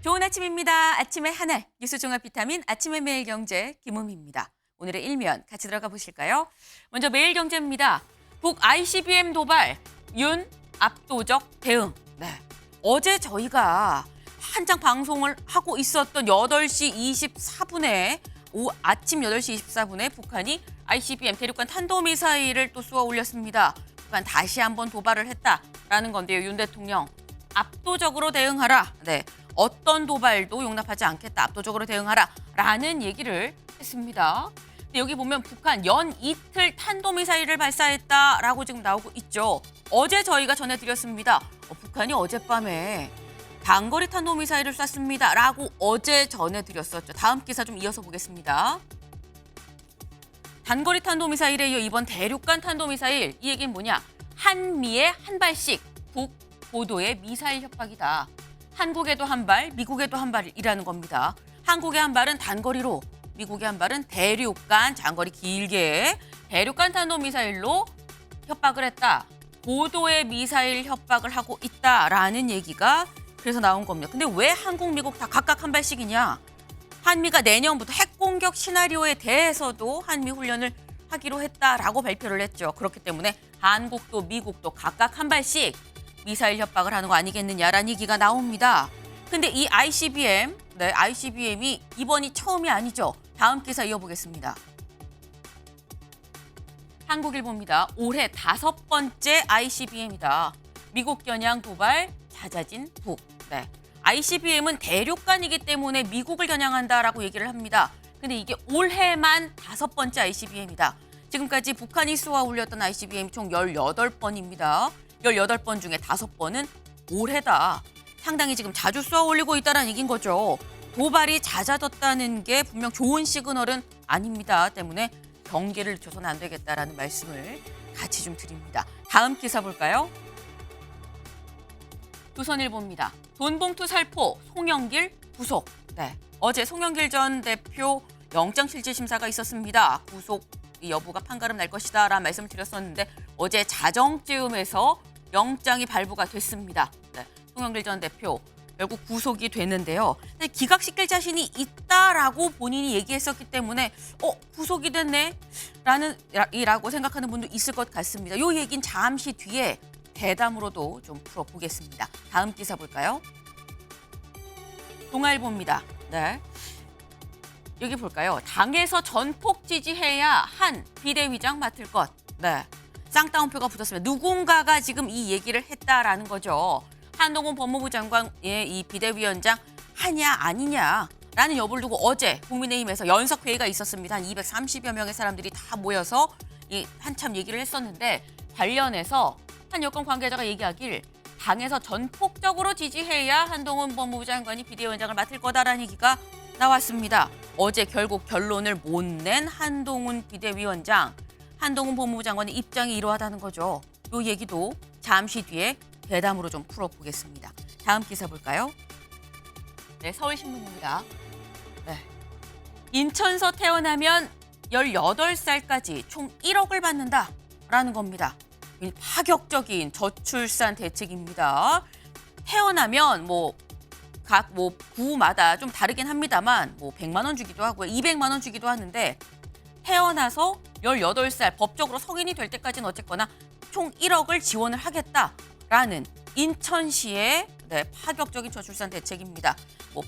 좋은 아침입니다. 아침의 하늘 뉴스 종합 비타민 아침의 매일경제 김우미입니다. 오늘의 일면 같이 들어가 보실까요? 먼저 매일경제입니다. 북 ICBM 도발 윤 압도적 대응. 네. 어제 저희가 한창 방송을 하고 있었던 8시 24분에 아침 8시 24분에 북한이 ICBM 대륙간 탄도미사일을 또 쏘아 올렸습니다. 북한 다시 한번 도발을 했다라는 건데요. 윤 대통령 압도적으로 대응하라. 네. 어떤 도발도 용납하지 않겠다. 압도적으로 대응하라라는 얘기를 했습니다. 근데 여기 보면 북한 연 이틀 탄도미사일을 발사했다라고 지금 나오고 있죠. 어제 저희가 전해드렸습니다. 북한이 어젯밤에 단거리 탄도미사일을 쐈습니다라고 어제 전해드렸었죠. 다음 기사 좀 이어서 보겠습니다. 단거리 탄도미사일에 이어 이번 대륙간 탄도미사일, 이 얘기는 뭐냐? 한미에 한 발씩 북 고도의 미사일 협박이다. 한국에도 한 발, 미국에도 한 발이라는 겁니다. 한국의 한 발은 단거리로, 미국의 한 발은 대륙간, 장거리 길게 대륙간 탄도미사일로 협박을 했다. 고도의 미사일 협박을 하고 있다라는 얘기가 그래서 나온 겁니다. 근데 왜 한국, 미국 다 각각 한 발씩이냐? 한미가 내년부터 핵공격 시나리오에 대해서도 한미 훈련을 하기로 했다라고 발표를 했죠. 그렇기 때문에 한국도 미국도 각각 한 발씩 미사일 협박을 하는 거 아니겠느냐라는 얘기가 나옵니다. 근데 이 ICBM이 이번이 처음이 아니죠. 다음 기사 이어보겠습니다. 한국일보입니다. 올해 5번째 ICBM이다. 미국 겨냥 도발 잦아진 북. 네. ICBM은 대륙간이기 때문에 미국을 겨냥한다라고 얘기를 합니다. 근데 이게 올해만 5번째 ICBM이다. 지금까지 북한이 쏘아 올렸던 ICBM 총 18번입니다. 18번 중에 5번은 올해다. 상당히 지금 자주 쏘아 올리고 있다는 얘기인 거죠. 도발이 잦아졌다는 게 분명 좋은 시그널은 아닙니다. 때문에 경계를 늦춰서는 안 되겠다라는 말씀을 같이 좀 드립니다. 다음 기사 볼까요? 조선일보입니다. 돈봉투 살포 송영길 구속. 네, 어제 송영길 전 대표 영장실질심사가 있었습니다. 구속 여부가 판가름 날 것이다 라는 말씀을 드렸었는데 어제 자정쯤에서 영장이 발부가 됐습니다. 네, 송영길 전 대표 결국 구속이 됐는데요. 기각시킬 자신이 있다라고 본인이 얘기했었기 때문에 구속이 됐네 라고 생각하는 분도 있을 것 같습니다. 이 얘기는 잠시 뒤에 대담으로도 좀 풀어보겠습니다. 다음 기사 볼까요? 동아일보입니다. 네. 여기 볼까요? 당에서 전폭 지지해야 한 비대위장 맡을 것. 네. 쌍따옴표가 붙었습니다. 누군가가 지금 이 얘기를 했다라는 거죠. 한동훈 법무부 장관의 이 비대위원장 하냐 아니냐라는 여부를 두고 어제 국민의힘에서 연석회의가 있었습니다. 한 230여 명의 사람들이 다 모여서 한참 얘기를 했었는데 관련해서 한 여권 관계자가 얘기하길 당에서 전폭적으로 지지해야 한동훈 법무부 장관이 비대위원장을 맡을 거다라는 얘기가 나왔습니다. 어제 결국 결론을 못 낸 한동훈 비대위원장, 한동훈 법무부 장관의 입장이 이러하다는 거죠. 이 얘기도 잠시 뒤에 대담으로 좀 풀어보겠습니다. 다음 기사 볼까요? 네, 서울신문입니다. 네. 인천서 태어나면 18살까지 총 1억을 받는다라는 겁니다. 파격적인 저출산 대책입니다. 태어나면 각 구마다 좀 다르긴 합니다만 100만 원 주기도 하고요. 200만 원 주기도 하는데 태어나서 18살 법적으로 성인이 될 때까지는 어쨌거나 총 1억을 지원을 하겠다라는 인천시의 파격적인 저출산 대책입니다.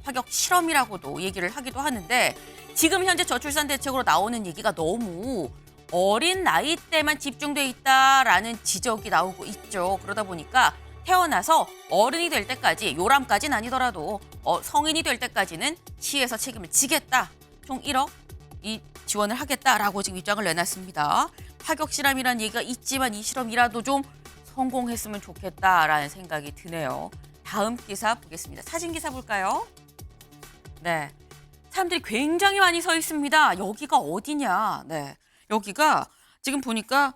파격 실험이라고도 얘기를 하기도 하는데 지금 현재 저출산 대책으로 나오는 얘기가 너무 어린 나이 때만 집중돼 있다라는 지적이 나오고 있죠. 그러다 보니까 태어나서 어른이 될 때까지, 요람까지는 아니더라도 성인이 될 때까지는 시에서 책임을 지겠다. 총 1억 지원을 하겠다라고 지금 입장을 내놨습니다. 파격 실험이라는 얘기가 있지만 이 실험이라도 좀 성공했으면 좋겠다라는 생각이 드네요. 다음 기사 보겠습니다. 사진 기사 볼까요? 네, 사람들이 굉장히 많이 서 있습니다. 여기가 어디냐? 네, 여기가 지금 보니까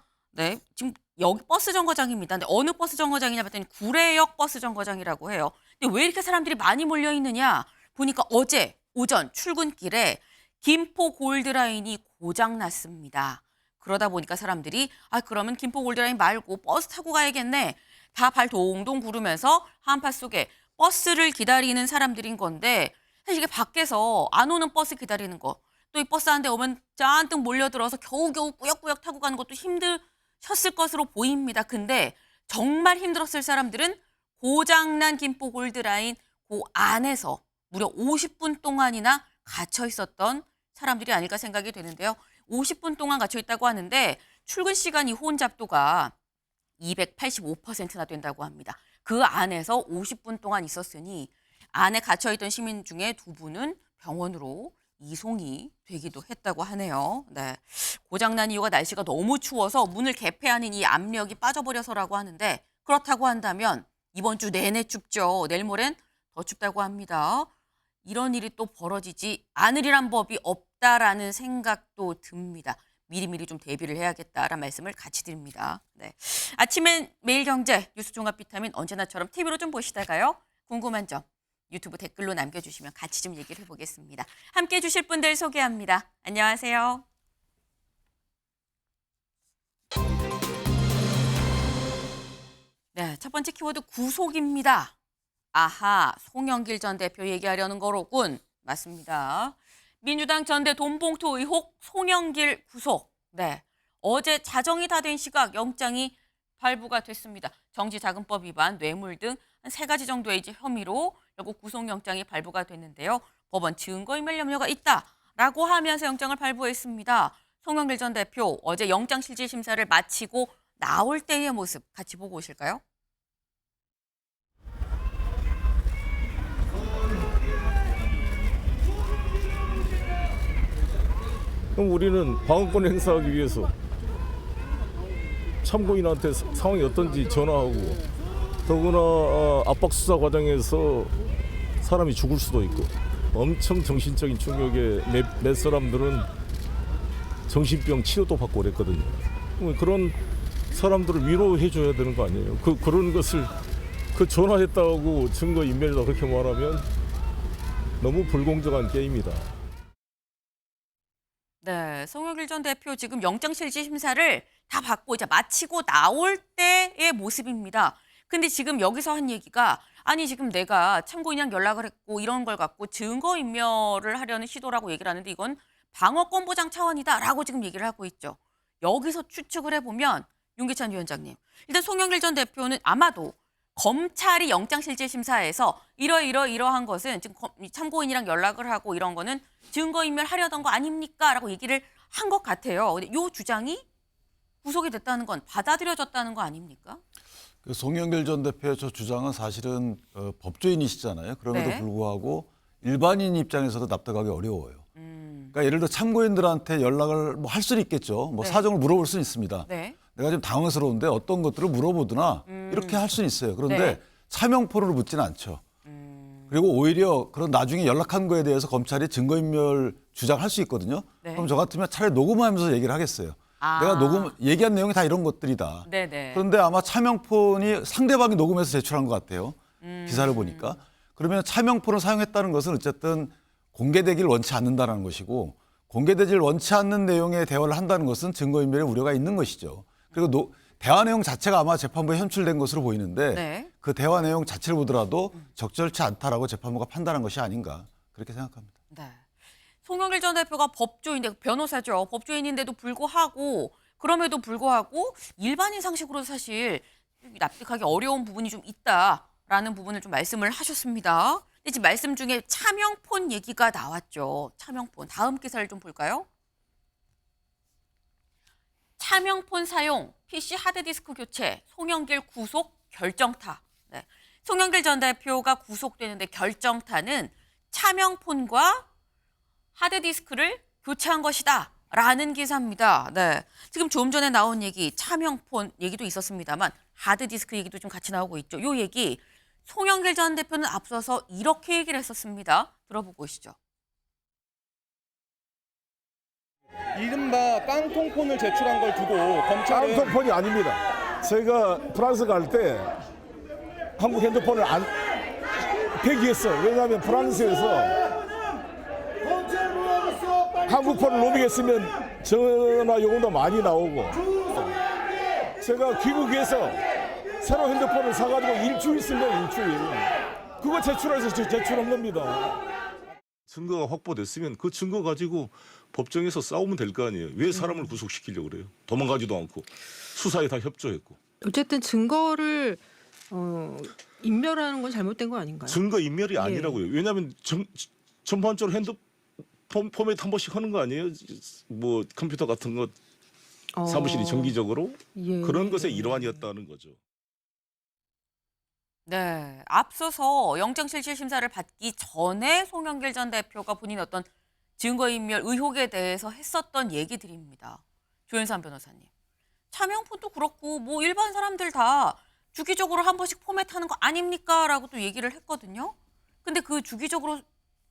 지금 여기 버스 정거장입니다. 근데 어느 버스 정거장이냐 봤더니 구례역 버스 정거장이라고 해요. 근데 왜 이렇게 사람들이 많이 몰려 있느냐? 보니까 어제 오전 출근길에 김포 골드라인이 고장 났습니다. 그러다 보니까 사람들이 그러면 김포 골드라인 말고 버스 타고 가야겠네. 다 발 동동 구르면서 한파 속에 버스를 기다리는 사람들인 건데 사실 이게 밖에서 안 오는 버스 기다리는 거, 또 이 버스 한 대 오면 잔뜩 몰려들어서 겨우겨우 꾸역꾸역 타고 가는 것도 힘드셨을 것으로 보입니다. 근데 정말 힘들었을 사람들은 고장난 김포 골드라인 그 안에서 무려 50분 동안이나 갇혀 있었던 사람들이 아닐까 생각이 되는데요. 50분 동안 갇혀 있다고 하는데 출근 시간 이후 혼잡도가 285%나 된다고 합니다. 그 안에서 50분 동안 있었으니 안에 갇혀있던 시민 중에 2분은 병원으로 이송이 되기도 했다고 하네요. 네. 고장난 이유가 날씨가 너무 추워서 문을 개폐하는 이 압력이 빠져버려서라고 하는데 그렇다고 한다면 이번 주 내내 춥죠. 내일 모레는 더 춥다고 합니다. 이런 일이 또 벌어지지 않으리란 법이 없다라는 생각도 듭니다. 미리미리 좀 대비를 해야겠다라는 말씀을 같이 드립니다. 네. 아침엔 매일경제 뉴스 종합 비타민 언제나처럼 TV로 좀 보시다가요. 궁금한 점 유튜브 댓글로 남겨주시면 같이 좀 얘기를 해보겠습니다. 함께해 주실 분들 소개합니다. 안녕하세요. 네, 첫 번째 키워드 구속입니다. 아하, 송영길 전 대표 얘기하려는 거로군. 맞습니다. 민주당 전대 돈봉투 의혹 송영길 구속. 네, 어제 자정이 다 된 시각 영장이 발부가 됐습니다. 정치자금법 위반, 뇌물 등 한 3가지 정도의 혐의로 결국 구속영장이 발부가 됐는데요. 법원 증거인멸 염려가 있다라고 하면서 영장을 발부했습니다. 송영길 전 대표 어제 영장실질심사를 마치고 나올 때의 모습 같이 보고 오실까요? 그럼 우리는 방어권 행사하기 위해서 참고인한테 상황이 어떤지 전화하고 더구나 압박 수사 과정에서 사람이 죽을 수도 있고 엄청 정신적인 충격에 몇 사람들은 정신병 치료도 받고 그랬거든요. 그런 사람들을 위로해 줘야 되는 거 아니에요. 그런 것을 전화했다고 증거 인멸이다 그렇게 말하면 너무 불공정한 게임이다. 네, 송영길 전 대표 지금 영장실질심사를 다 받고 이제 마치고 나올 때의 모습입니다. 근데 지금 여기서 한 얘기가 아니 지금 내가 참고인이랑 연락을 했고 이런 걸 갖고 증거인멸을 하려는 시도라고 얘기를 하는데 이건 방어권 보장 차원이다라고 지금 얘기를 하고 있죠. 여기서 추측을 해보면 윤기찬 위원장님, 일단 송영길 전 대표는 아마도 검찰이 영장실질심사에서 이러한 것은 지금 참고인이랑 연락을 하고 이런 거는 증거인멸 하려던 거 아닙니까? 라고 얘기를 한 것 같아요. 근데 이 주장이 구속이 됐다는 건 받아들여졌다는 거 아닙니까? 그 송영길 전 대표의 저 주장은 사실은 법조인이시잖아요. 그럼에도 네. 불구하고 일반인 입장에서도 납득하기 어려워요. 그러니까 예를 들어 참고인들한테 연락을 뭐 할 수는 있겠죠. 뭐 네. 사정을 물어볼 수는 있습니다. 네. 내가 좀 당황스러운데 어떤 것들을 물어보드나 이렇게 할 수는 있어요. 그런데 네. 차명포를 묻지는 않죠. 그리고 오히려 그런 나중에 연락한 거에 대해서 검찰이 증거인멸 주장할 수 있거든요. 네. 그럼 저 같으면 차라리 녹음하면서 얘기를 하겠어요. 아. 내가 얘기한 내용이 다 이런 것들이다. 네네. 그런데 아마 차명폰이 상대방이 녹음해서 제출한 것 같아요. 기사를 보니까. 그러면 차명폰을 사용했다는 것은 어쨌든 공개되길 원치 않는다는 것이고 공개되질 원치 않는 내용의 대화를 한다는 것은 증거인멸의 우려가 있는 것이죠. 그리고 대화 내용 자체가 아마 재판부에 현출된 것으로 보이는데 네. 그 대화 내용 자체를 보더라도 적절치 않다라고 재판부가 판단한 것이 아닌가 그렇게 생각합니다. 네. 송영길 전 대표가 법조인인데 변호사죠. 법조인인데도 불구하고 그럼에도 불구하고 일반인 상식으로 사실 납득하기 어려운 부분이 좀 있다라는 부분을 좀 말씀을 하셨습니다. 근데 지금 말씀 중에 차명폰 얘기가 나왔죠. 차명폰. 다음 기사를 좀 볼까요? 차명폰 사용, PC 하드디스크 교체, 송영길 구속 결정타. 네. 송영길 전 대표가 구속되는데 결정타는 차명폰과 하드디스크를 교체한 것이다 라는 기사입니다. 네. 지금 조금 전에 나온 얘기 차명폰 얘기도 있었습니다만 하드디스크 얘기도 좀 같이 나오고 있죠. 이 얘기 송영길 전 대표는 앞서서 이렇게 얘기를 했었습니다. 들어보고 오시죠. 이른바 깡통폰을 제출한 걸 두고 검찰은 깡통폰이 아닙니다. 저희가 프랑스 갈 때 한국 핸드폰을 안 폐기했어요. 왜냐하면 프랑스에서 한국 폰을 로밍했으면 전화 요금도 많이 나오고 제가 귀국해서 새로 핸드폰을 사가지고 일주일 쓴 거예요. 일주일. 그거 제출해서 제출한 겁니다. 증거가 확보됐으면 그 증거 가지고 법정에서 싸우면 될 거 아니에요. 왜 사람을 구속시키려고 그래요? 도망가지도 않고 수사에 다 협조했고. 어쨌든 증거를 인멸하는 건 잘못된 거 아닌가요? 증거 인멸이 아니라고요. 왜냐하면 전반적으로 핸드폰 포맷 한 번씩 하는 거 아니에요? 뭐 컴퓨터 같은 거 사무실이 정기적으로 예. 그런 것의 일환이었다는 거죠. 네, 앞서서 영장실질 심사를 받기 전에 송영길 전 대표가 본인 어떤 증거인멸 의혹에 대해서 했었던 얘기들입니다. 조현산 변호사님. 차명폰도 그렇고 뭐 일반 사람들 다 주기적으로 한 번씩 포맷하는 거 아닙니까? 라고 또 얘기를 했거든요. 근데 그 주기적으로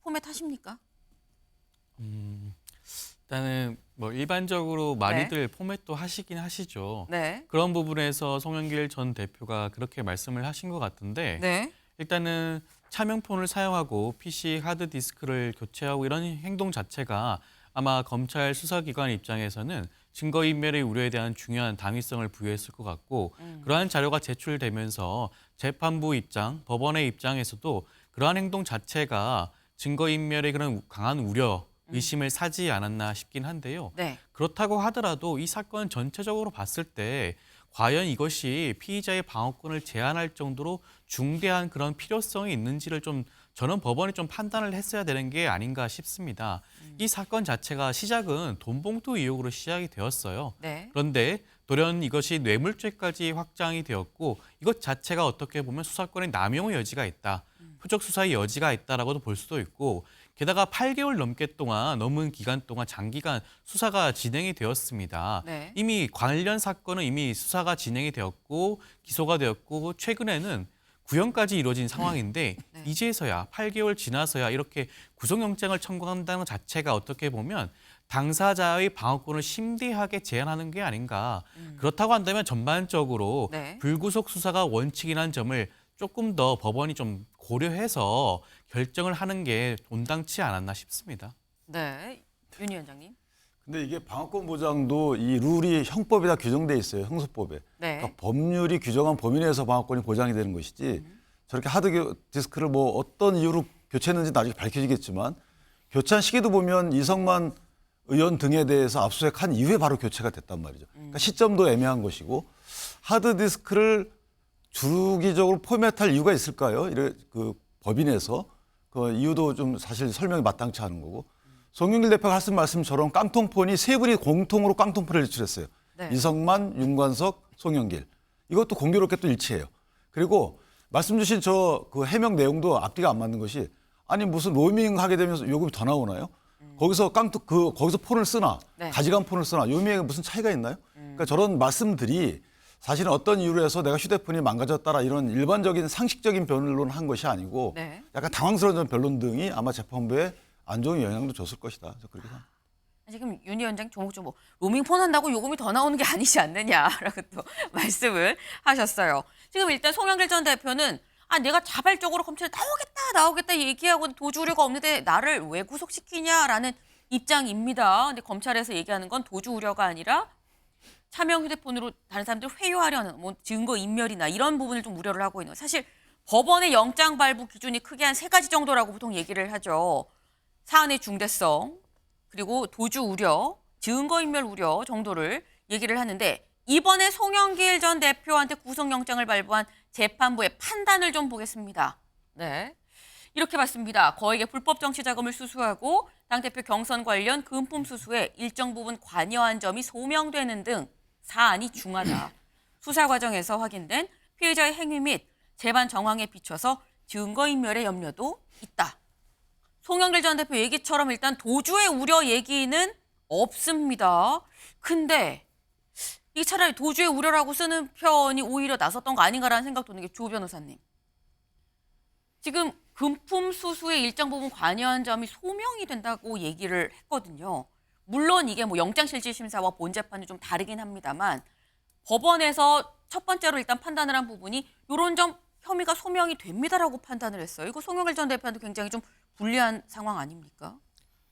포맷하십니까? 일단은 뭐 일반적으로 많이들 포맷도 하시긴 하시죠. 네. 그런 부분에서 송영길 전 대표가 그렇게 말씀을 하신 것 같은데 네. 일단은 차명폰을 사용하고 PC 하드디스크를 교체하고 이런 행동 자체가 아마 검찰 수사기관 입장에서는 증거인멸의 우려에 대한 중요한 당위성을 부여했을 것 같고 그러한 자료가 제출되면서 재판부 입장, 법원의 입장에서도 그러한 행동 자체가 증거인멸의 그런 강한 우려, 의심을 사지 않았나 싶긴 한데요. 네. 그렇다고 하더라도 이 사건 전체적으로 봤을 때 과연 이것이 피의자의 방어권을 제한할 정도로 중대한 그런 필요성이 있는지를 좀 저는 법원이 좀 판단을 했어야 되는 게 아닌가 싶습니다. 이 사건 자체가 시작은 돈봉투 의혹으로 시작이 되었어요. 네. 그런데 돌연 이것이 뇌물죄까지 확장이 되었고 이것 자체가 어떻게 보면 수사권의 남용의 여지가 있다. 표적 수사의 여지가 있다라고도 볼 수도 있고 게다가 8개월 넘은 기간 동안 장기간 수사가 진행이 되었습니다. 네. 이미 관련 사건은 이미 수사가 진행이 되었고 기소가 되었고 최근에는 구형까지 이루어진 상황인데 네. 이제서야 8개월 지나서야 이렇게 구속영장을 청구한다는 것 자체가 어떻게 보면 당사자의 방어권을 심대하게 제한하는 게 아닌가. 그렇다고 한다면 전반적으로 네. 불구속 수사가 원칙이라는 점을 조금 더 법원이 좀 고려해서 결정을 하는 게 온당치 않았나 싶습니다. 네. 윤 위원장님. 근데 이게 방어권 보장도 이 룰이 형법에 다 규정돼 있어요. 형소법에. 네. 그러니까 법률이 규정한 범위 내에서 방어권이 보장이 되는 것이지 저렇게 하드 디스크를 뭐 어떤 이유로 교체했는지 나중에 밝혀지겠지만 교체한 시기도 보면 이성만 의원 등에 대해서 압수수색한 이후에 바로 교체가 됐단 말이죠. 그러니까 시점도 애매한 것이고 하드 디스크를 주기적으로 포맷할 이유가 있을까요? 그 법인에서 그 이유도 좀 사실 설명이 마땅치 않은 거고 송영길 대표가 하신 말씀처럼 깡통폰이 세 분이 공통으로 깡통폰을 제출했어요. 네. 이성만, 윤관석, 송영길. 이것도 공교롭게 또 일치해요. 그리고 말씀 주신 저 그 해명 내용도 앞뒤가 안 맞는 것이 아니 무슨 로밍 하게 되면서 요금이 더 나오나요? 거기서 거기서 폰을 쓰나 네. 가져간 폰을 쓰나 요금에 무슨 차이가 있나요? 그러니까 저런 말씀들이 사실은 어떤 이유로 해서 내가 휴대폰이 망가졌다라 이런 일반적인 상식적인 변론을 한 것이 아니고 네. 약간 당황스러운 변론 등이 아마 재판부에 안 좋은 영향도 줬을 것이다. 저 그렇게 생각합니다. 지금 윤 위원장 조목조목 로밍폰 한다고 요금이 더 나오는 게 아니지 않느냐라고 또 말씀을 하셨어요. 지금 일단 송영길 전 대표는 내가 자발적으로 검찰에 나오겠다 얘기하고 도주 우려가 없는데 나를 왜 구속시키냐라는 입장입니다. 근데 검찰에서 얘기하는 건 도주 우려가 아니라 차명 휴대폰으로 다른 사람들 회유하려는 뭐 증거 인멸이나 이런 부분을 좀 우려를 하고 있는 거예요. 사실 법원의 영장 발부 기준이 크게 한 3가지 정도라고 보통 얘기를 하죠. 사안의 중대성, 그리고 도주 우려, 증거인멸 우려 정도를 얘기를 하는데 이번에 송영길 전 대표한테 구속영장을 발부한 재판부의 판단을 좀 보겠습니다. 네, 이렇게 봤습니다. 거액의 불법 정치 자금을 수수하고 당대표 경선 관련 금품 수수에 일정 부분 관여한 점이 소명되는 등 사안이 중하다. 수사 과정에서 확인된 피해자의 행위 및 재반 정황에 비춰서 증거인멸의 염려도 있다. 송영길 전 대표 얘기처럼 일단 도주의 우려 얘기는 없습니다. 근데 이게 차라리 도주의 우려라고 쓰는 편이 오히려 나섰던 거 아닌가라는 생각도 드는 게 조 변호사님. 지금 금품 수수의 일정 부분 관여한 점이 소명이 된다고 얘기를 했거든요. 물론 이게 뭐 영장실질심사와 본재판이 좀 다르긴 합니다만 법원에서 첫 번째로 일단 판단을 한 부분이 이런 점 혐의가 소명이 됩니다라고 판단을 했어요. 이거 송영길 전 대표한테 굉장히 좀 불리한 상황 아닙니까?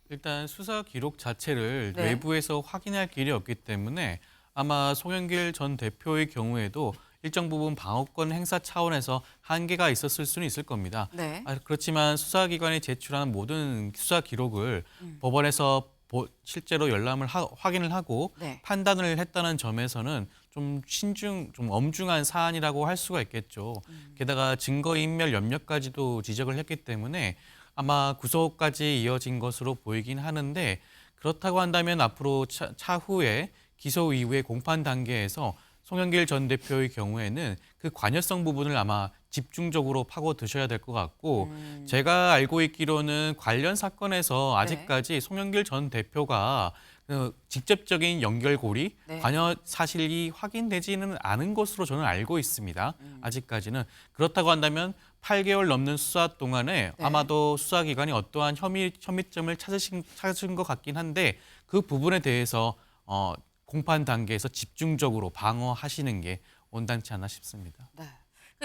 일단 수사 기록 자체를 네. 외부에서 확인할 길이 없기 때문에 아마 송영길 전 대표의 경우에도 일정 부분 방어권 행사 차원에서 한계가 있었을 수는 있을 겁니다. 네. 그렇지만 수사기관이 제출하는 모든 수사 기록을 법원에서 실제로 열람을 확인을 하고 네. 판단을 했다는 점에서는 좀 엄중한 사안이라고 할 수가 있겠죠. 게다가 증거인멸 염려까지도 지적을 했기 때문에 아마 구속까지 이어진 것으로 보이긴 하는데 그렇다고 한다면 앞으로 차후에 기소 이후의 공판 단계에서 송영길 전 대표의 경우에는 그 관여성 부분을 아마 집중적으로 파고드셔야 될 것 같고 제가 알고 있기로는 관련 사건에서 아직까지 송영길 전 대표가 그 직접적인 연결고리, 네. 관여 사실이 확인되지는 않은 것으로 저는 알고 있습니다. 아직까지는. 그렇다고 한다면 8개월 넘는 수사 동안에 네. 아마도 수사기관이 어떠한 혐의점을 찾으신 것 같긴 한데 그 부분에 대해서 공판 단계에서 집중적으로 방어하시는 게 온당치 않나 싶습니다. 네.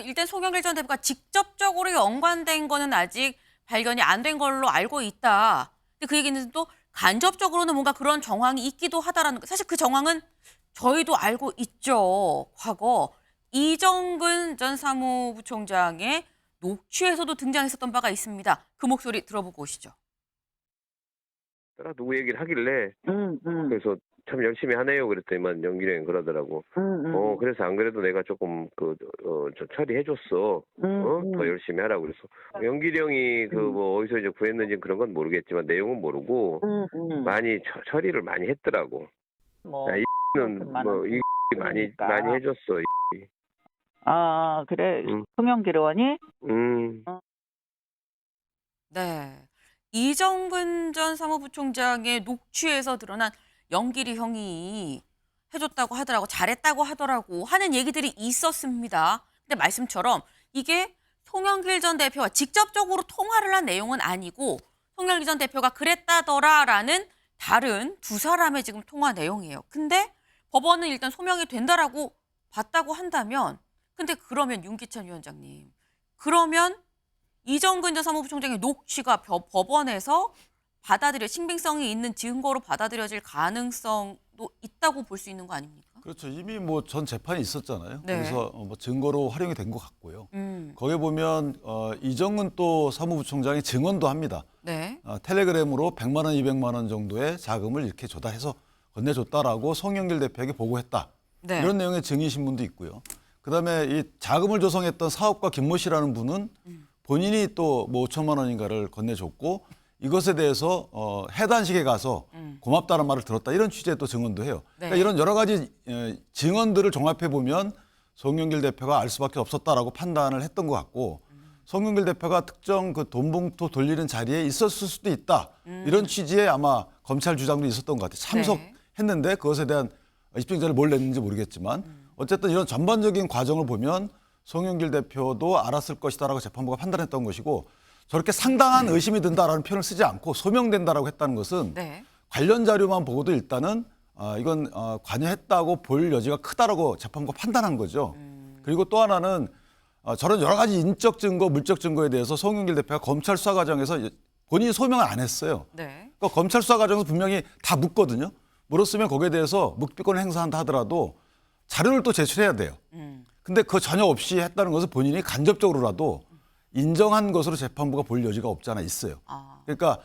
일단 송영길 전 대표가 직접적으로 연관된 거는 아직 발견이 안 된 걸로 알고 있다. 근데 그 얘기는 또 간접적으로는 뭔가 그런 정황이 있기도 하다라는 거. 사실 그 정황은 저희도 알고 있죠. 과거 이정근 전 사무부총장의 녹취에서도 등장했었던 바가 있습니다. 그 목소리 들어보고 오시죠. 누구 얘기를 하길래 그래서 참 열심히 하네요 그랬더니만 연길이 형이 그러더라고. 그래서 안 그래도 내가 조금 저 처리해줬어. 더 열심히 하라고 그래서 연길이 형이 뭐 어디서 이제 구했는지 그런 건 모르겠지만 내용은 모르고 많이 처리를 많이 했더라고. 뭐, 이는 뭐 이 많이 해줬어. 아, 그래. 응. 송영길 의원이? 네. 이정근 전 사무부총장의 녹취에서 드러난 연길이 형이 해줬다고 하더라고, 잘했다고 하더라고 하는 얘기들이 있었습니다. 근데 말씀처럼 이게 송영길 전 대표와 직접적으로 통화를 한 내용은 아니고 송영길 전 대표가 그랬다더라라는 다른 두 사람의 지금 통화 내용이에요. 근데 법원은 일단 소명이 된다라고 봤다고 한다면 근데 그러면 윤기찬 위원장님 그러면 이정근 전 사무부총장의 녹취가 법원에서 신빙성이 있는 증거로 받아들여질 가능성도 있다고 볼 수 있는 거 아닙니까? 그렇죠. 이미 뭐 전 재판이 있었잖아요. 네. 그래서 뭐 증거로 활용이 된 것 같고요. 거기에 보면 이정은 또 사무부총장이 증언도 합니다. 네. 텔레그램으로 100만 원, 200만 원 정도의 자금을 이렇게 조달해서 건네줬다라고 송영길 대표에게 보고했다. 네. 이런 내용의 증인 신문도 있고요. 그다음에 이 자금을 조성했던 사업가 김모 씨라는 분은 본인이 또 뭐 5천만 원인가를 건네줬고 이것에 대해서 해단식에 가서 고맙다는 말을 들었다. 이런 취지의 또 증언도 해요. 네. 그러니까 이런 여러 가지 증언들을 종합해 보면 송영길 대표가 알 수밖에 없었다라고 판단을 했던 것 같고 송영길 대표가 특정 그 돈 봉투 돌리는 자리에 있었을 수도 있다. 이런 취지의 아마 검찰 주장도 있었던 것 같아요. 참석했는데 그것에 대한 입증자를 뭘 냈는지 모르겠지만 어쨌든 이런 전반적인 과정을 보면 송영길 대표도 알았을 것이다라고 재판부가 판단했던 것이고 저렇게 상당한 의심이 든다라는 표현을 쓰지 않고 소명된다라고 했다는 것은 네. 관련 자료만 보고도 일단은 이건 관여했다고 볼 여지가 크다라고 재판부가 판단한 거죠. 그리고 또 하나는 저런 여러 가지 인적 증거, 물적 증거에 대해서 송영길 대표가 검찰 수사 과정에서 본인이 소명을 안 했어요. 네. 그러니까 검찰 수사 과정에서 분명히 다 묻거든요. 물었으면 거기에 대해서 묵비권을 행사한다 하더라도 자료를 또 제출해야 돼요. 근데 그거 전혀 없이 했다는 것은 본인이 간접적으로라도 인정한 것으로 재판부가 볼 여지가 없지 않아 있어요. 그러니까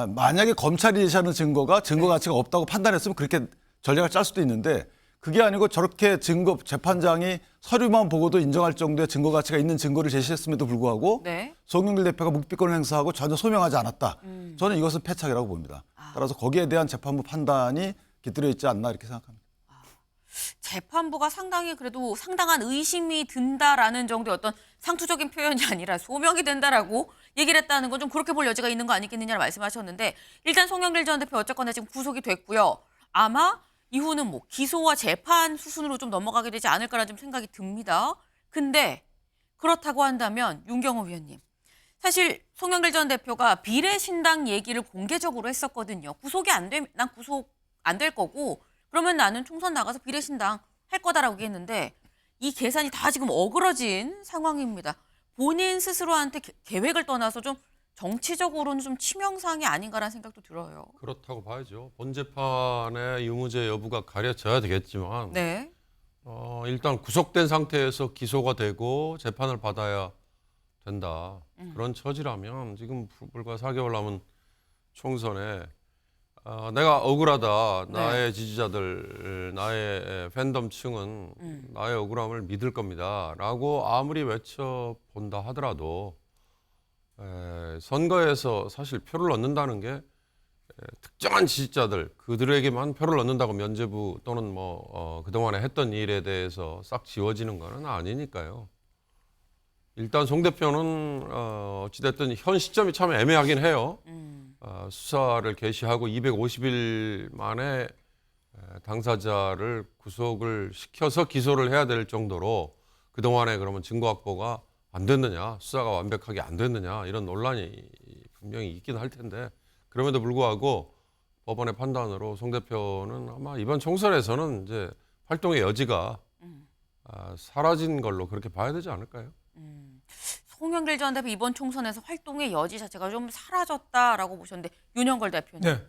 만약에 검찰이 제시하는 증거가 증거 가치가 없다고 판단했으면 그렇게 전략을 짤 수도 있는데 그게 아니고 저렇게 재판장이 서류만 보고도 인정할 정도의 증거 가치가 있는 증거를 제시했음에도 불구하고 네. 송영길 대표가 묵비권을 행사하고 전혀 소명하지 않았다. 저는 이것은 패착이라고 봅니다. 따라서 거기에 대한 재판부 판단이 깃들여 있지 않나 이렇게 생각합니다. 재판부가 그래도 상당한 의심이 든다라는 정도의 어떤 상투적인 표현이 아니라 소명이 된다라고 얘기를 했다는 건 좀 그렇게 볼 여지가 있는 거 아니겠느냐를 말씀하셨는데 일단 송영길 전 대표 어쨌거나 지금 구속이 됐고요. 아마 이후는 뭐 기소와 재판 수순으로 좀 넘어가게 되지 않을까라는 좀 생각이 듭니다. 근데 그렇다고 한다면 윤경호 위원님. 사실 송영길 전 대표가 비례신당 얘기를 공개적으로 했었거든요. 구속이 안 되면 난 구속 안 될 거고 그러면 나는 총선 나가서 비례신당 할 거다라고 얘기했는데 이 계산이 다 지금 어그러진 상황입니다. 본인 스스로한테 계획을 떠나서 좀 정치적으로는 좀 치명상이 아닌가라는 생각도 들어요. 그렇다고 봐야죠. 본 재판의 유무죄 여부가 가려져야 되겠지만 네. 일단 구속된 상태에서 기소가 되고 재판을 받아야 된다. 그런 처지라면 지금 불과 4개월 남은 총선에 내가 억울하다. 나의 지지자들, 나의 팬덤층은 나의 억울함을 믿을 겁니다. 라고 아무리 외쳐본다 하더라도 선거에서 사실 표를 얻는다는 게 특정한 지지자들, 그들에게만 표를 얻는다고 면죄부 또는 그동안에 했던 일에 대해서 싹 지워지는 건 아니니까요. 일단 송 대표는 어찌됐든 현 시점이 참 애매하긴 해요. 수사를 개시하고 250일 만에 당사자를 구속을 시켜서 기소를 해야 될 정도로 그동안에 그러면 증거 확보가 안 됐느냐, 수사가 완벽하게 안 됐느냐 이런 논란이 분명히 있긴 할 텐데 그럼에도 불구하고 법원의 판단으로 송 대표는 아마 이번 총선에서는 이제 활동의 여지가 사라진 걸로 그렇게 봐야 되지 않을까요? 송영길 전 대표 이번 총선에서 활동의 여지 자체가 좀 사라졌다라고 보셨는데 윤영걸 대표님. 네.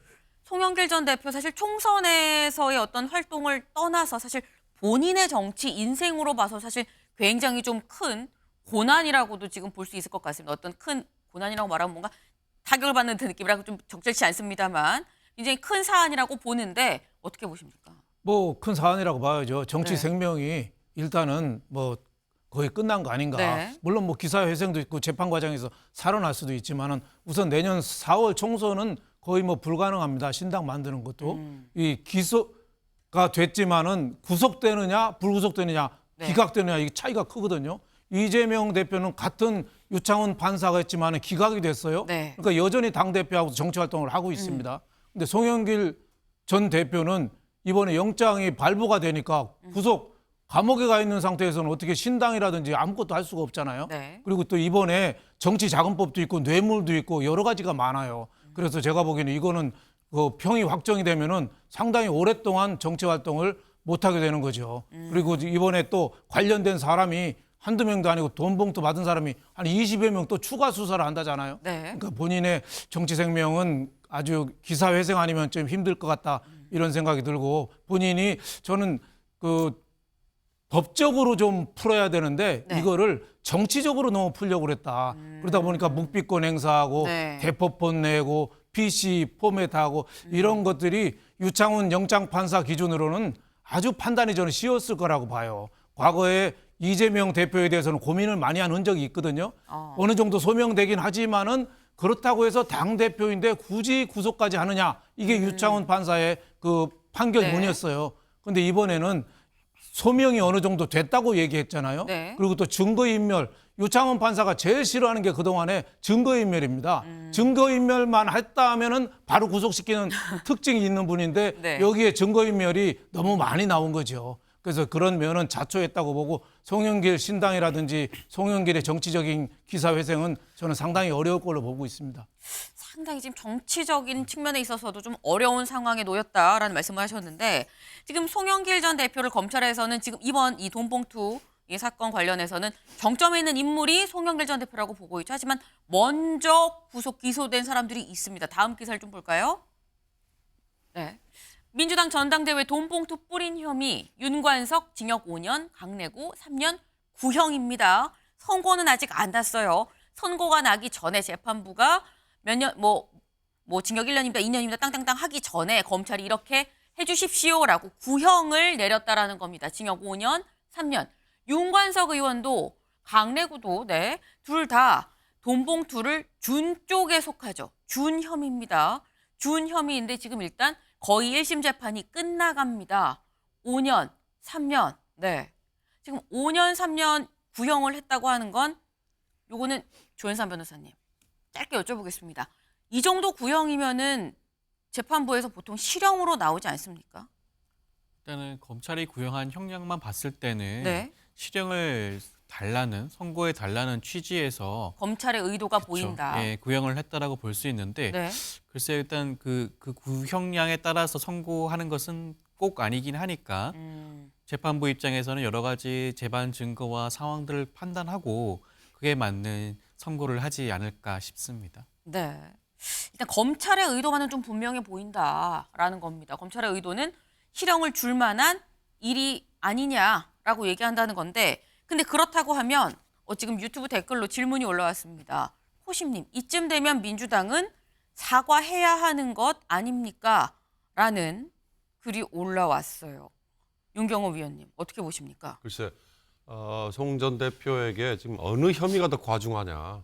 송영길 전 대표 사실 총선에서의 어떤 활동을 떠나서 사실 본인의 정치 인생으로 봐서 사실 굉장히 좀 큰 고난이라고도 지금 볼 수 있을 것 같습니다. 어떤 큰 고난이라고 말하면 뭔가 타격을 받는 듯한 느낌이라고 좀 적절치 않습니다만 굉장히 큰 사안이라고 보는데 어떻게 보십니까? 뭐 큰 사안이라고 봐야죠. 정치 네. 생명이 일단은 뭐 거의 끝난 거 아닌가. 네. 물론 뭐 기사 회생도 있고 재판 과정에서 살아날 수도 있지만은 우선 내년 4월 총선은 거의 뭐 불가능합니다. 신당 만드는 것도 이 기소가 됐지만은 구속되느냐 불구속되느냐 네. 기각되느냐 이게 차이가 크거든요. 이재명 대표는 같은 유창훈 판사가 했지만은 기각이 됐어요. 네. 그러니까 여전히 당 대표하고 정치 활동을 하고 있습니다. 근데 송영길 전 대표는 이번에 영장이 발부가 되니까 구속 감옥에 가 있는 상태에서는 어떻게 신당이라든지 아무것도 할 수가 없잖아요. 네. 그리고 또 이번에 정치자금법도 있고 뇌물도 있고 여러 가지가 많아요. 그래서 제가 보기에는 이거는 그 평이 확정이 되면은 상당히 오랫동안 정치 활동을 못하게 되는 거죠. 그리고 이번에 또 관련된 사람이 한두 명도 아니고 돈 봉투 받은 사람이 한 20여 명 또 추가 수사를 한다잖아요. 네. 그러니까 본인의 정치 생명은 아주 기사회생 아니면 좀 힘들 것 같다 이런 생각이 들고 본인이 저는 그 법적으로 좀 풀어야 되는데 네. 이거를 정치적으로 너무 풀려고 그랬다. 그러다 보니까 묵비권 행사하고 네. 대법원 내고 PC 포맷하고 이런 것들이 유창훈 영장판사 기준으로는 아주 판단이 저는 쉬웠을 거라고 봐요. 과거에 이재명 대표에 대해서는 고민을 많이 한 흔적이 있거든요. 어느 정도 소명되긴 하지만은 그렇다고 해서 당대표인데 굳이 구속까지 하느냐. 이게 유창훈 판사의 그 판결문이었어요. 그런데 이번에는 소명이 어느 정도 됐다고 얘기했잖아요. 네. 그리고 또 증거인멸. 유창훈 판사가 제일 싫어하는 게 그동안에 증거인멸입니다. 증거인멸만 했다 하면은 바로 구속시키는 특징이 있는 분인데 네. 여기에 증거인멸이 너무 많이 나온 거죠. 그래서 그런 면은 자초했다고 보고 송영길 신당이라든지 송영길의 정치적인 기사회생은 저는 상당히 어려울 걸로 보고 있습니다. 상당히 지금 정치적인 측면에 있어서도 좀 어려운 상황에 놓였다라는 말씀을 하셨는데 지금 송영길 전 대표를 검찰에서는 지금 이번 이 돈봉투 이 사건 관련해서는 정점에 있는 인물이 송영길 전 대표라고 보고 있죠. 하지만 먼저 구속 기소된 사람들이 있습니다. 다음 기사를 좀 볼까요? 네. 민주당 전당대회 돈봉투 뿌린 혐의 윤관석 징역 5년, 강내구 3년 구형입니다. 선고는 아직 안 났어요. 선고가 나기 전에 재판부가 몇 년, 징역 1년입니다, 2년입니다, 땅땅땅 하기 전에 검찰이 이렇게 해주십시오라고 구형을 내렸다라는 겁니다. 징역 5년, 3년. 윤관석 의원도 강내구도 네, 둘 다 돈봉투를 준 쪽에 속하죠. 준 혐의입니다. 준 혐의인데 지금 일단 거의 1심 재판이 끝나갑니다. 5년, 3년. 네. 지금 5년, 3년 구형을 했다고 하는 건 요거는 조현삼 변호사님. 짧게 여쭤보겠습니다. 이 정도 구형이면은 재판부에서 보통 실형으로 나오지 않습니까? 일단은 검찰이 구형한 형량만 봤을 때는 네. 실형을 달라는 선고에 달라는 취지에서 검찰의 의도가 그쵸. 보인다. 예, 구형을 했다라고 볼 수 있는데 네. 글쎄 일단 그 구형량에 따라서 선고하는 것은 꼭 아니긴 하니까 재판부 입장에서는 여러 가지 재반 증거와 상황들을 판단하고 그에 맞는 선고를 하지 않을까 싶습니다. 네. 일단 검찰의 의도만은 좀 분명해 보인다라는 겁니다. 검찰의 의도는 실형을 줄 만한 일이 아니냐라고 얘기한다는 건데 근데 그렇다고 하면 지금 유튜브 댓글로 질문이 올라왔습니다. 호심님, 이쯤 되면 민주당은 사과해야 하는 것 아닙니까? 라는 글이 올라왔어요. 윤경호 위원님, 어떻게 보십니까? 글쎄, 송 전 대표에게 지금 어느 혐의가 더 과중하냐.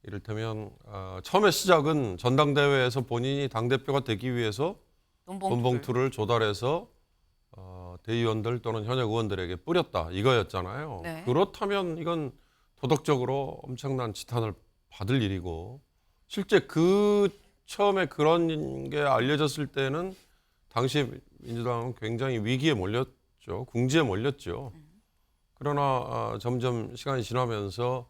이를테면 처음에 시작은 전당대회에서 본인이 당대표가 되기 위해서 돈봉투를 조달해서 대의원들 또는 현역 의원들에게 뿌렸다 이거였잖아요. 네. 그렇다면 이건 도덕적으로 엄청난 지탄을 받을 일이고 실제 처음에 그런 게 알려졌을 때는 당시 민주당은 굉장히 위기에 몰렸죠. 궁지에 몰렸죠. 그러나 점점 시간이 지나면서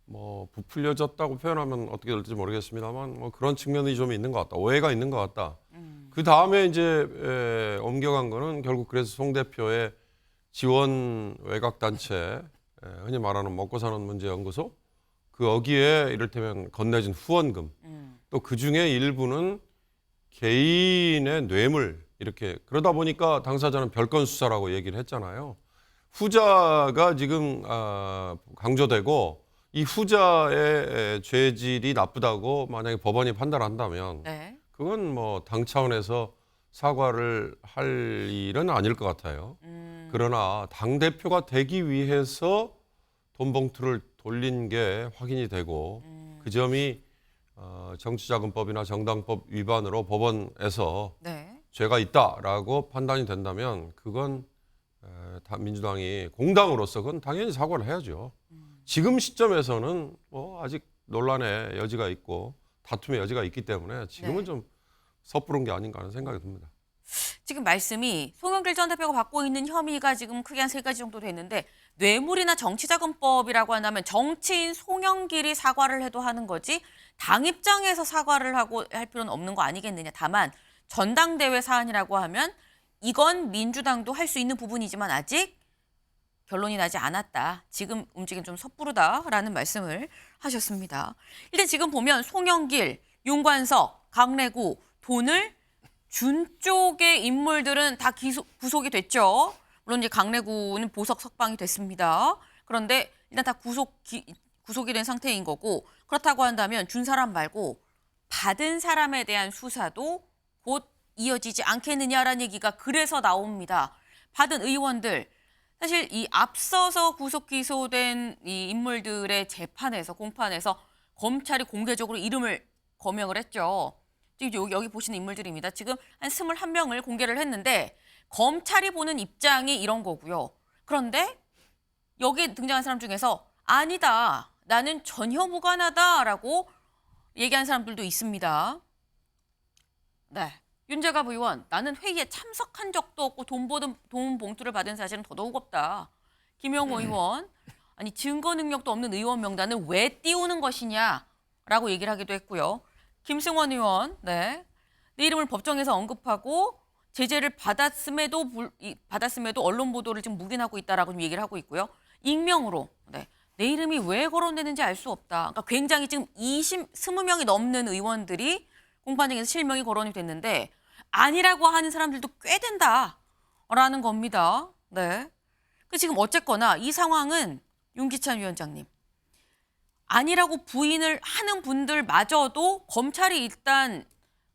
뭐 부풀려졌다고 표현하면 어떻게 될지 모르겠습니다만 뭐 그런 측면이 좀 있는 것 같다. 오해가 있는 것 같다. 그 다음에 이제 옮겨간 거는 결국 그래서 송 대표의 지원 외곽 단체, 흔히 말하는 먹고 사는 문제 연구소, 그 어기에 이를테면 건네진 후원금, 또 그 중에 일부는 개인의 뇌물 이렇게 그러다 보니까 당사자는 별건 수사라고 얘기를 했잖아요. 후자가 지금 강조되고 이 후자의 죄질이 나쁘다고 만약에 법원이 판단한다면 네. 그건 뭐 당 차원에서 사과를 할 일은 아닐 것 같아요. 그러나 당 대표가 되기 위해서 돈 봉투를 돌린 게 확인이 되고 그 점이 정치자금법이나 정당법 위반으로 법원에서 네. 죄가 있다라고 판단이 된다면 그건 민주당이 공당으로서 그건 당연히 사과를 해야죠. 지금 시점에서는 뭐 아직 논란의 여지가 있고 다툼의 여지가 있기 때문에 지금은 네. 좀 섣부른 게 아닌가 하는 생각이 듭니다. 지금 말씀이 송영길 전 대표가 받고 있는 혐의가 지금 크게 한 3가지 정도 되는데 뇌물이나 정치자금법이라고 한다면 정치인 송영길이 사과를 해도 하는 거지 당 입장에서 사과를 하고 할 필요는 없는 거 아니겠느냐. 다만 전당대회 사안이라고 하면 이건 민주당도 할 수 있는 부분이지만 아직 결론이 나지 않았다. 지금 움직임 좀 섣부르다라는 말씀을 하셨습니다. 일단 지금 보면 송영길, 윤관석, 강래구 돈을 준 쪽의 인물들은 다 구속이 됐죠. 물론 이제 강래구는 보석 석방이 됐습니다. 그런데 일단 다 구속이 된 상태인 거고 그렇다고 한다면 준 사람 말고 받은 사람에 대한 수사도 곧 이어지지 않겠느냐라는 얘기가 그래서 나옵니다. 받은 의원들 사실 이 앞서서 구속 기소된 이 인물들의 재판에서 공판에서 검찰이 공개적으로 이름을 거명을 했죠. 지금 여기 보시는 인물들입니다. 지금 한 21명을 공개를 했는데 검찰이 보는 입장이 이런 거고요. 그런데 여기 등장한 사람 중에서 아니다. 나는 전혀 무관하다라고 얘기한 사람들도 있습니다. 네. 윤재갑 의원, 나는 회의에 참석한 적도 없고 돈 봉투를 받은 사실은 더더욱 없다. 김영호 의원, 아니 증거 능력도 없는 의원 명단을 왜 띄우는 것이냐라고 얘기를 하기도 했고요. 김승원 의원, 네. 내 이름을 법정에서 언급하고 제재를 받았음에도 언론 보도를 지금 묵인하고 있다라고 좀 얘기를 하고 있고요. 익명으로, 네. 내 이름이 왜 거론되는지 알 수 없다. 그러니까 굉장히 지금 20명이 넘는 의원들이 공판장에서 실명이 거론이 됐는데 아니라고 하는 사람들도 꽤 된다라는 겁니다. 네. 지금 어쨌거나 이 상황은 윤기찬 위원장님 아니라고 부인을 하는 분들마저도 검찰이 일단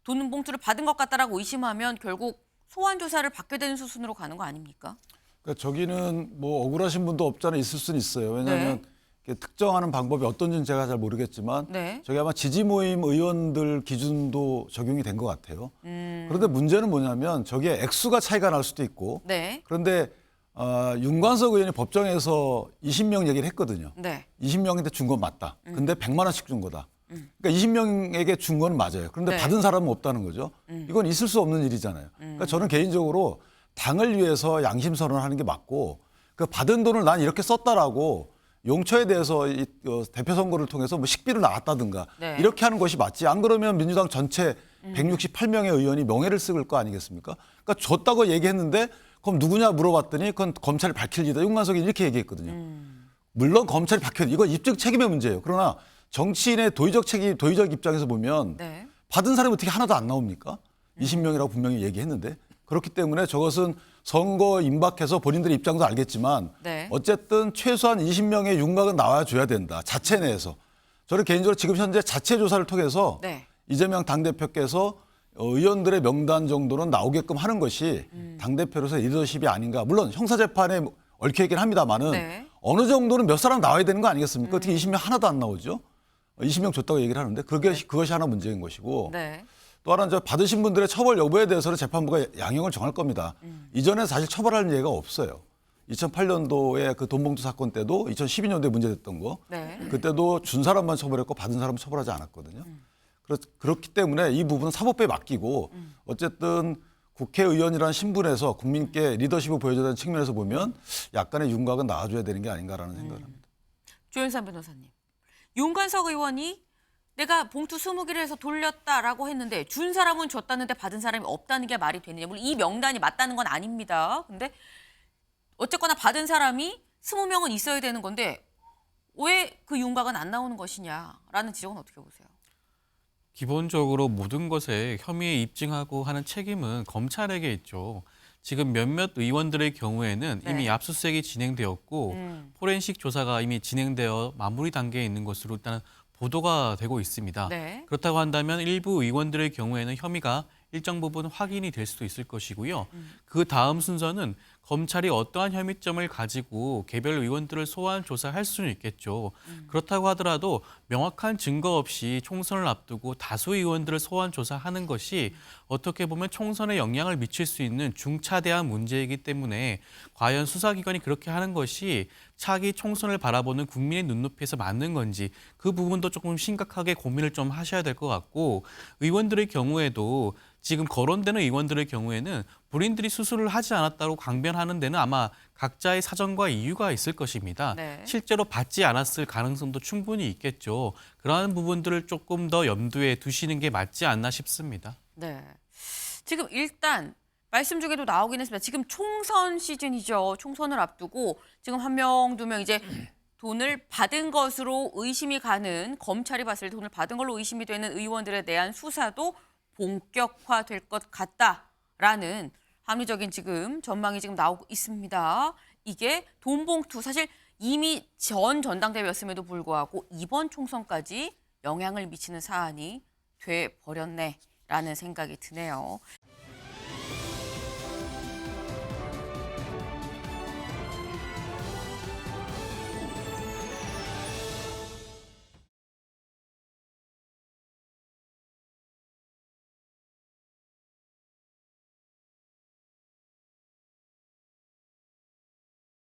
돈 봉투를 받은 것 같다라고 의심하면 결국 소환 조사를 받게 되는 수순으로 가는 거 아닙니까? 그러니까 저기는 뭐 억울하신 분도 없잖아 있을 수는 있어요. 왜냐하면 특정하는 방법이 어떤지는 제가 잘 모르겠지만 네. 저기 아마 지지 모임 의원들 기준도 적용이 된 것 같아요. 그런데 문제는 뭐냐면 저게 액수가 차이가 날 수도 있고 네. 그런데 윤관석 의원이 법정에서 20명 얘기를 했거든요. 네. 20명한테 준 건 맞다. 근데 100만 원씩 준 거다. 그러니까 20명에게 준 건 맞아요. 그런데 네. 받은 사람은 없다는 거죠. 이건 있을 수 없는 일이잖아요. 그러니까 저는 개인적으로 당을 위해서 양심 선언하는 게 맞고 그 받은 돈을 난 이렇게 썼다라고 용처에 대해서 이 대표 선거를 통해서 뭐 식비를 나왔다든가 네. 이렇게 하는 것이 맞지. 안 그러면 민주당 전체 168명의 의원이 명예를 쓱을 거 아니겠습니까? 그러니까 줬다고 얘기했는데 그럼 누구냐 물어봤더니 그건 검찰이 밝힐 일이다. 윤관석이 이렇게 얘기했거든요. 물론 검찰이 밝혀야 돼. 이건 입증 책임의 문제예요. 그러나 정치인의 도의적 책임, 도의적 입장에서 보면 네. 받은 사람이 어떻게 하나도 안 나옵니까? 20명이라고 분명히 얘기했는데 그렇기 때문에 저것은 선거 임박해서 본인들의 입장도 알겠지만 네. 어쨌든 최소한 20명의 윤곽은 나와줘야 된다. 자체 내에서. 저는 개인적으로 지금 현재 자체 조사를 통해서 네. 이재명 당대표께서 의원들의 명단 정도는 나오게끔 하는 것이 당대표로서의 리더십이 아닌가. 물론 형사재판에 얽혀있긴 합니다만은 네. 어느 정도는 몇 사람 나와야 되는 거 아니겠습니까? 어떻게 20명 하나도 안 나오죠? 20명 줬다고 얘기를 하는데 그것이 하나 문제인 것이고 네. 또 하나는 받으신 분들의 처벌 여부에 대해서는 재판부가 양형을 정할 겁니다. 이전에 사실 처벌할 예가 없어요. 2008년도에 그 돈봉투 사건 때도 2012년도에 문제됐던 거 네. 그때도 준 사람만 처벌했고 받은 사람은 처벌하지 않았거든요. 그렇기 때문에 이 부분은 사법부에 맡기고 어쨌든 국회의원이라는 신분에서 국민께 리더십을 보여줘야 되는 측면에서 보면 약간의 윤곽은 나와줘야 되는 게 아닌가라는 생각을 합니다. 조윤선 변호사님. 윤관석 의원이 내가 봉투 20개를 해서 돌렸다라고 했는데 준 사람은 줬다는데 받은 사람이 없다는 게 말이 되느냐. 물론 이 명단이 맞다는 건 아닙니다. 근데 어쨌거나 받은 사람이 20명은 있어야 되는 건데 왜 그 윤곽은 안 나오는 것이냐라는 지적은 어떻게 보세요? 기본적으로 모든 것에 혐의에 입증하고 하는 책임은 검찰에게 있죠. 지금 몇몇 의원들의 경우에는 네. 이미 압수수색이 진행되었고 포렌식 조사가 이미 진행되어 마무리 단계에 있는 것으로 일단은 보도가 되고 있습니다. 네. 그렇다고 한다면 일부 의원들의 경우에는 혐의가 일정 부분 확인이 될 수도 있을 것이고요. 그 다음 순서는 검찰이 어떠한 혐의점을 가지고 개별 의원들을 소환 조사할 수는 있겠죠. 그렇다고 하더라도 명확한 증거 없이 총선을 앞두고 다수 의원들을 소환 조사하는 것이 어떻게 보면 총선에 영향을 미칠 수 있는 중차대한 문제이기 때문에 과연 수사기관이 그렇게 하는 것이 차기 총선을 바라보는 국민의 눈높이에서 맞는 건지 그 부분도 조금 심각하게 고민을 좀 하셔야 될 것 같고 의원들의 경우에도 지금 거론되는 의원들의 경우에는 본인들이 수술을 하지 않았다고 강변하는 데는 아마 각자의 사정과 이유가 있을 것입니다. 네. 실제로 받지 않았을 가능성도 충분히 있겠죠. 그러한 부분들을 조금 더 염두에 두시는 게 맞지 않나 싶습니다. 네. 지금 일단 말씀 중에도 나오긴 했습니다. 지금 총선 시즌이죠. 총선을 앞두고 지금 1명, 2명 이제 돈을 받은 것으로 의심이 가는 검찰이 봤을 때 돈을 받은 걸로 의심이 되는 의원들에 대한 수사도 본격화될 것 같다라는 합리적인 지금 전망이 지금 나오고 있습니다. 이게 돈봉투 사실 이미 전 전당대회였음에도 불구하고 이번 총선까지 영향을 미치는 사안이 돼 버렸네라는 생각이 드네요.